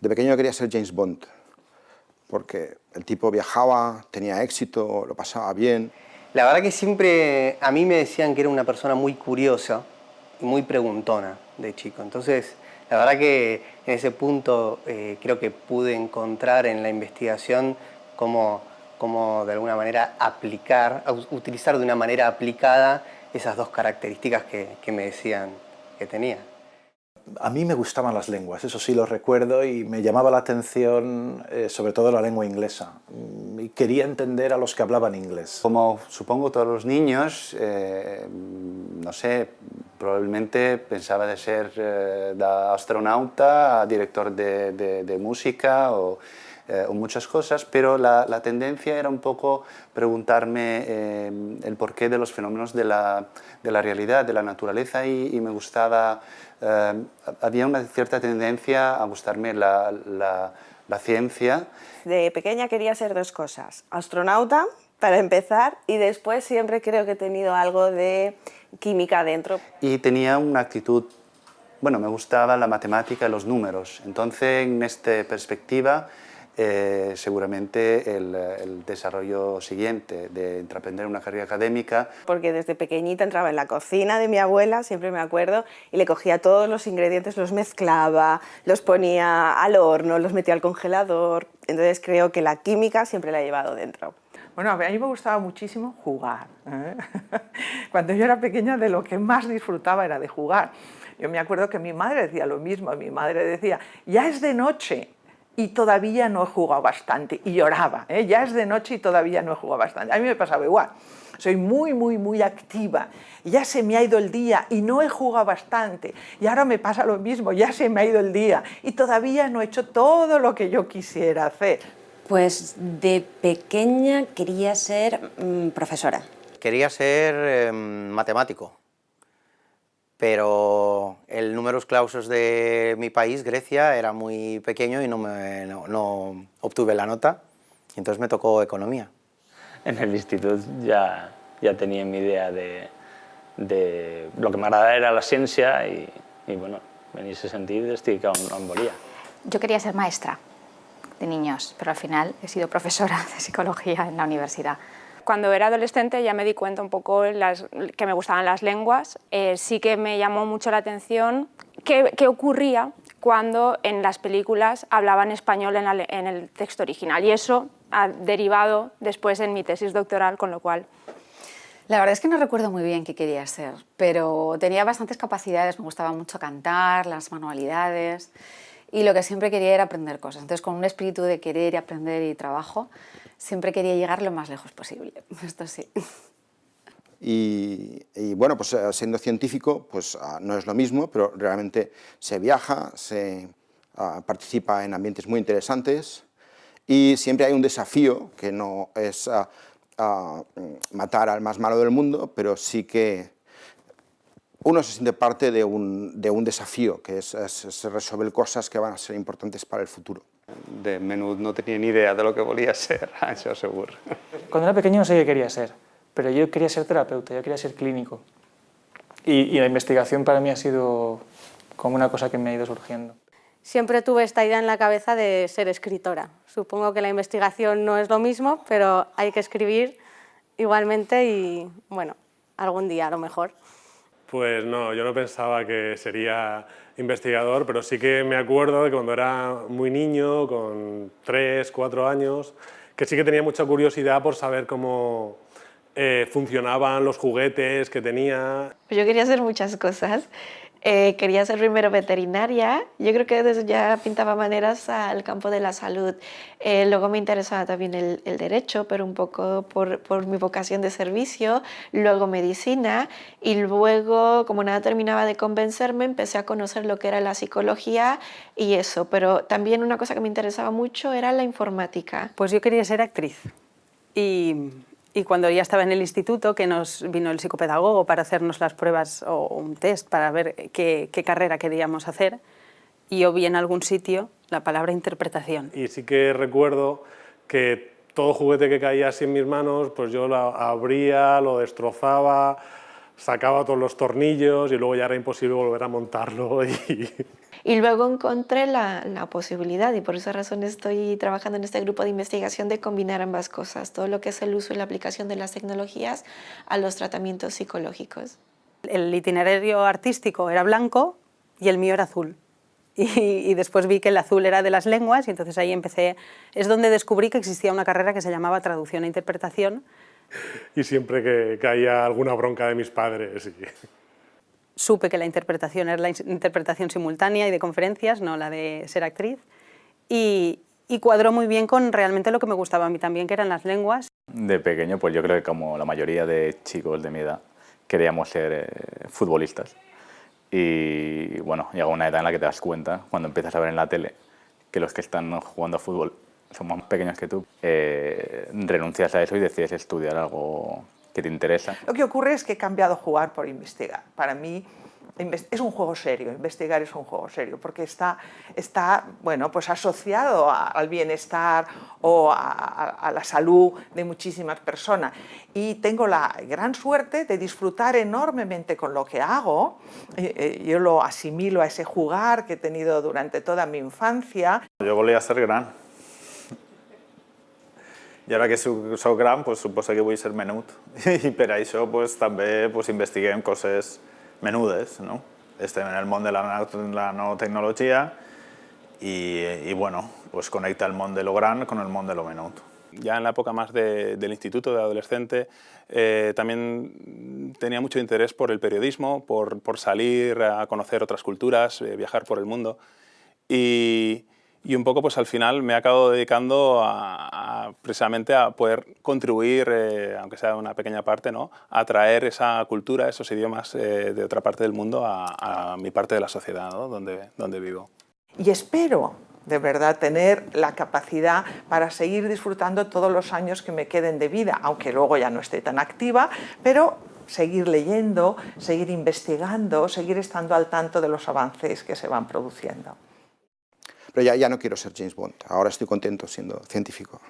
De pequeño quería ser James Bond, porque el tipo viajaba, tenía éxito, lo pasaba bien. La verdad que siempre a mí me decían que era una persona muy curiosa y muy preguntona de chico. Entonces, la verdad que en ese punto creo que pude encontrar en la investigación cómo de alguna manera utilizar de una manera aplicada esas dos características que me decían que tenía. A mí me gustaban las lenguas, eso sí lo recuerdo, y me llamaba la atención sobre todo la lengua inglesa. Y quería entender a los que hablaban inglés. Como supongo todos los niños, no sé, probablemente pensaba de ser astronauta, director de música o muchas cosas, pero la tendencia era un poco preguntarme el porqué de los fenómenos de la realidad, de la naturaleza, y me gustaba, había una cierta tendencia a gustarme la ciencia. De pequeña quería ser dos cosas: astronauta, para empezar, y después siempre creo que he tenido algo de química dentro. Y tenía una actitud, bueno, me gustaba la matemática y los números, entonces en esta perspectiva seguramente el desarrollo siguiente de emprender una carrera académica. Porque desde pequeñita entraba en la cocina de mi abuela, siempre me acuerdo, y le cogía todos los ingredientes, los mezclaba, los ponía al horno, los metía al congelador. Entonces creo que la química siempre la he llevado dentro. Bueno, a mí me gustaba muchísimo jugar. Cuando yo era pequeña, de lo que más disfrutaba era de jugar. Yo me acuerdo que mi madre decía lo mismo. Mi madre decía: ya es de noche y todavía no he jugado bastante. Y lloraba, ya es de noche y todavía no he jugado bastante. A mí me pasaba igual. Soy muy activa. Ya se me ha ido el día y no he jugado bastante. Y ahora me pasa lo mismo, ya se me ha ido el día y todavía no he hecho todo lo que yo quisiera hacer. Pues de pequeña quería ser profesora. Quería ser matemático, pero el numerus clausus de mi país, Grecia, era muy pequeño y no obtuve la nota, y entonces me tocó economía. En el instituto ya tenía mi idea de lo que m'agradava era la ciència i bueno, en ese sentit estic on volia. Yo quería ser maestra de niños, pero al final he sido profesora de psicología en la universidad. Cuando era adolescente ya me di cuenta un poco que me gustaban las lenguas. Sí que me llamó mucho la atención qué ocurría cuando en las películas hablaban español en el texto original, y eso ha derivado después en mi tesis doctoral, con lo cual... La verdad es que no recuerdo muy bien qué quería ser, pero tenía bastantes capacidades, me gustaba mucho cantar, las manualidades, y lo que siempre quería era aprender cosas. Entonces, con un espíritu de querer y aprender y trabajo, siempre quería llegar lo más lejos posible, esto sí. Y bueno, pues siendo científico, pues no es lo mismo, pero realmente se viaja, se participa en ambientes muy interesantes, y siempre hay un desafío que no es matar al más malo del mundo, pero sí que uno se siente parte de un desafío, que es resolver cosas que van a ser importantes para el futuro. De menut no tenía ni idea de lo que volia ser, això segur. Cuando era pequeño no sé qué quería ser, pero yo quería ser terapeuta, yo quería ser clínico. Y la investigación para mí ha sido como una cosa que me ha ido surgiendo. Siempre tuve esta idea en la cabeza de ser escritora. Supongo que la investigación no es lo mismo, pero hay que escribir igualmente y, bueno, algún día a lo mejor. Pues no, yo no pensaba que sería investigador, pero sí que me acuerdo de cuando era muy niño, con 3, 4 años, que sí que tenía mucha curiosidad por saber cómo funcionaban los juguetes que tenía. Yo quería hacer muchas cosas. Quería ser primero veterinaria. Yo creo que desde ya pintaba maneras al campo de la salud. Luego me interesaba también el derecho, pero un poco por mi vocación de servicio. Luego medicina, y luego, como nada terminaba de convencerme, empecé a conocer lo que era la psicología y eso. Pero también una cosa que me interesaba mucho era la informática. Pues yo quería ser actriz. Y cuando ya estaba en el instituto, que nos vino el psicopedagogo para hacernos las pruebas o un test para ver qué carrera queríamos hacer, y yo vi en algún sitio la palabra interpretación. Y sí que recuerdo que todo juguete que caía así en mis manos, pues yo lo abría, lo destrozaba, sacaba todos los tornillos y luego ya era imposible volver a montarlo. Y luego encontré la posibilidad, y por esa razón estoy trabajando en este grupo de investigación, de combinar ambas cosas, todo lo que es el uso y la aplicación de las tecnologías a los tratamientos psicológicos. El itinerario artístico era blanco y el mío era azul. Y después vi que el azul era de las lenguas y entonces ahí empecé, es donde descubrí que existía una carrera que se llamaba traducción e interpretación. Y siempre que caía alguna bronca de mis padres. Supe que la interpretación era la interpretación simultánea y de conferencias, no la de ser actriz. Y cuadró muy bien con realmente lo que me gustaba a mí también, que eran las lenguas. De pequeño, pues yo creo que como la mayoría de chicos de mi edad, queríamos ser futbolistas. Y bueno, llega una edad en la que te das cuenta, cuando empiezas a ver en la tele, que los que están jugando a fútbol son más pequeños que tú, renuncias a eso y decides estudiar algo que te interesa. Lo que ocurre es que he cambiado jugar por investigar. Para mí es un juego serio, investigar es un juego serio, porque está bueno, pues asociado al bienestar o a la salud de muchísimas personas. Y tengo la gran suerte de disfrutar enormemente con lo que hago. Yo lo asimilo a ese jugar que he tenido durante toda mi infancia. Jo volia ser gran. I ara que soc gran, pues, suposo que vull ser menut. I per això pues, també pues, investiguem coses menudes. ¿No? Estem en el món de la nanotecnologia y bueno, pues conecta el món de lo gran con el món de lo menut. Ya en la época más del instituto, de adolescente, también tenía mucho interés por el periodismo, por salir a conocer otras culturas, viajar por el mundo. Y un poco pues al final me he acabado dedicando precisamente a poder contribuir, aunque sea una pequeña parte, ¿no?, a traer esa cultura, esos idiomas de otra parte del mundo a mi parte de la sociedad, ¿no?, donde vivo. Y espero de verdad tener la capacidad para seguir disfrutando todos los años que me queden de vida, aunque luego ya no esté tan activa, pero seguir leyendo, seguir investigando, seguir estando al tanto de los avances que se van produciendo. Pero ya no quiero ser James Bond, ahora estoy contento siendo científico.